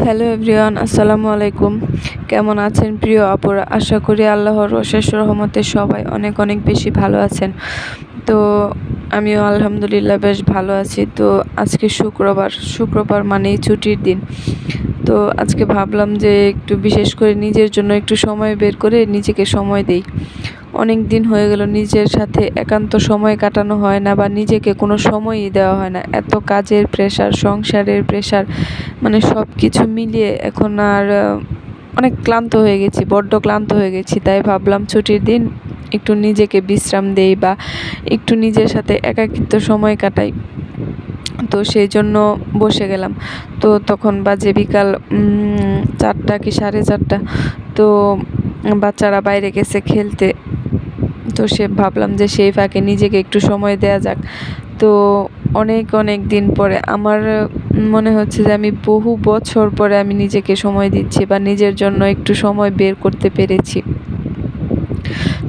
Hello everyone, আসসালামু আলাইকুম। কেমন আছেন প্রিয় আপুরা? আশা করি আল্লাহর অশেষ রহমতে সবাই অনেক অনেক বেশি ভালো আছেন। তো আমিও আলহামদুলিল্লাহ বেশ ভালো আছি। তো আজকে শুক্রবার মানেই ছুটির দিন। তো আজকে ভাবলাম যে একটু বিশেষ করে নিজের জন্য একটু সময় বের করে নিজেকে সময় দেই। অনেক দিন হয়ে গেল নিজের সাথে একান্ত সময় কাটানো হয় না, বা নিজেকে কোনো সময়ই দেওয়া হয় না। এত কাজের প্রেশার, সংসারের প্রেশার, মানে সব কিছু মিলিয়ে এখন আর অনেক ক্লান্ত হয়ে গেছি, বড্ড ক্লান্ত হয়ে গেছি। তাই ভাবলাম ছুটির দিন একটু নিজেকে বিশ্রাম দেই, বা একটু নিজের সাথে একাকিত্ব সময় কাটাই। তো সেই জন্য বসে গেলাম। তো তখন বাজে বিকাল 4টা কি 4:30। তো বাচ্চারা বাইরে গেছে খেলতে। তো ভাবলাম যে সেই ফাঁকে নিজেকে একটু সময় দেয়া যাক। তো অনেক অনেক দিন পরে আমার মনে হচ্ছে যে আমি বহু বছর পরে আমি নিজেকে সময় দিচ্ছি, বা নিজের জন্য একটু সময় বের করতে পেরেছি।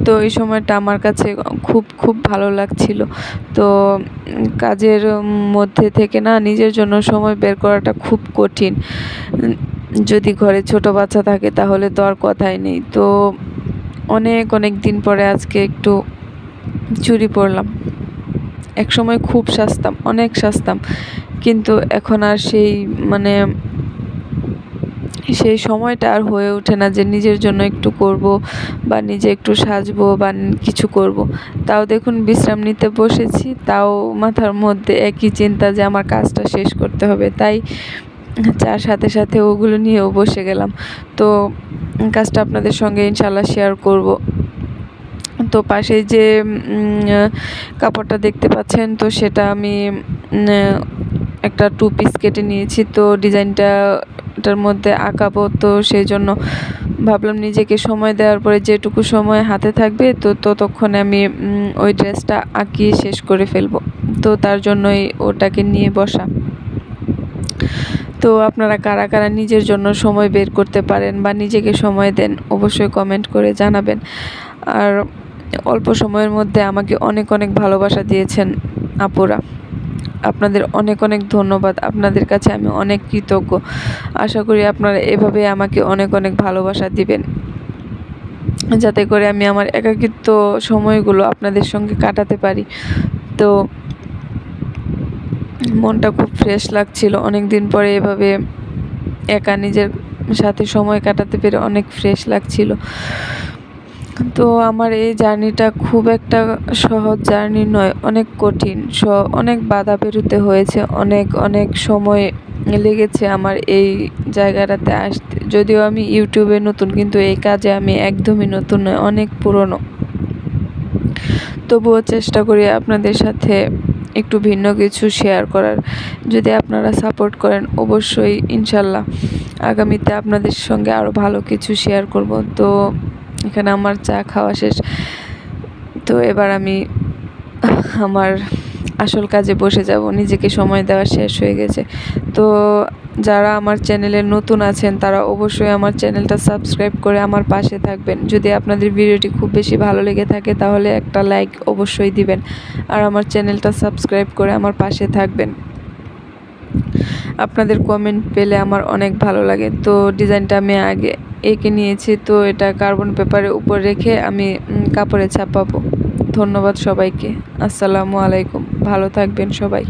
তো এই সময়টা আমার কাছে খুব খুব ভালো লাগছিল। তো কাজের মধ্যে থেকে না নিজের জন্য সময় বের করাটা খুব কঠিন। যদি ঘরে ছোট বাচ্চা থাকে তাহলে তো আর কথাই নেই। তো অনেক অনেক দিন পরে আজকে একটু চুরি পড়লাম। একসময় খুব সাজতাম, অনেক সাজতাম, কিন্তু এখন আর সেই সময়টা আর হয়ে ওঠে না যে নিজের জন্য একটু করব, বা নিজে একটু সাজবো, বা কিছু করব। তাও দেখুন বিশ্রাম নিতে বসেছি, তাও মাথার মধ্যে একই চিন্তা যে আমার কাজটা শেষ করতে হবে। তাই যার সাথে সাথে ওগুলো নিয়েও বসে গেলাম। তো কাজটা আপনাদের সঙ্গে ইনশাল্লাহ শেয়ার করব। তো পাশে যে কাপড়টা দেখতে পাচ্ছেন, তো সেটা আমি একটা 2 পিস কেটে নিয়েছি। তো ডিজাইনটার মধ্যে আঁকাবো, তো সেই জন্য ভাবলাম নিজেকে সময় দেওয়ার পরে যেটুকু সময় হাতে থাকবে তো ততক্ষণে আমি ওই ড্রেসটা আঁকিয়ে শেষ করে ফেলবো। তো তার জন্যই ওটাকে নিয়ে বসা। তো আপনারা কারা কারা নিজের জন্য সময় বের করতে পারেন বা নিজেকে সময় দেন, অবশ্যই কমেন্ট করে জানাবেন। আর অল্প সময়ের মধ্যে আমাকে অনেক অনেক ভালোবাসা দিয়েছেন আপুরা, আপনাদের অনেক অনেক ধন্যবাদ। আপনাদের কাছে আমি অনেক কৃতজ্ঞ। আশা করি আপনারা এভাবে আমাকে অনেক অনেক ভালোবাসা দিবেন, যাতে করে আমি আমার একাকিত্ব সময়গুলো আপনাদের সঙ্গে কাটাতে পারি। তো মনটা খুব ফ্রেশ লাগছিল, অনেক দিন পরে এভাবে একা নিজের সাথে সময় কাটাতে পেরে অনেক ফ্রেশ লাগছিল। তো আমার এই জার্নিটা খুব একটা সহজ জার্নি নয়, অনেক কঠিন, অনেক বাধা পেরোতে হয়েছে, অনেক অনেক সময় লেগেছে আমার এই জায়গাটাতে আসতে। যদিও আমি ইউটিউবে নতুন, কিন্তু এই কাজে আমি একদমই নতুন নয়, অনেক পুরনো। তবুও চেষ্টা করি আপনাদের সাথে একটু ভিন্ন কিছু শেয়ার করার। যদি আপনারা সাপোর্ট করেন, অবশ্যই ইনশাল্লাহ আগামীতে আপনাদের সঙ্গে আরও ভালো কিছু শেয়ার করব। তো এখানে আমার চা খাওয়া শেষ। তো এবার আমি আমার আসল কাজে বসে যাব, নিজেকে সময় দেওয়া শেষ হয়ে গেছে। তো যারা আমার চ্যানেলে নতুন আছেন তারা অবশ্যই আমার চ্যানেলটা সাবস্ক্রাইব করে আমার পাশে থাকবেন। যদি আপনাদের ভিডিওটি খুব বেশি ভালো লেগে থাকে তাহলে একটা লাইক অবশ্যই দিবেন, আর আমার চ্যানেলটা সাবস্ক্রাইব করে আমার পাশে থাকবেন। আপনাদের কমেন্ট পেলে আমার অনেক ভালো লাগে। তো ডিজাইনটা আমি আগে এঁকে নিয়েছি, তো এটা কার্বন পেপারের উপর রেখে আমি কাপড়ে ছাপাবো। ধন্যবাদ সবাইকে। আসসালামু আলাইকুম, ভালো থাকবেন সবাই।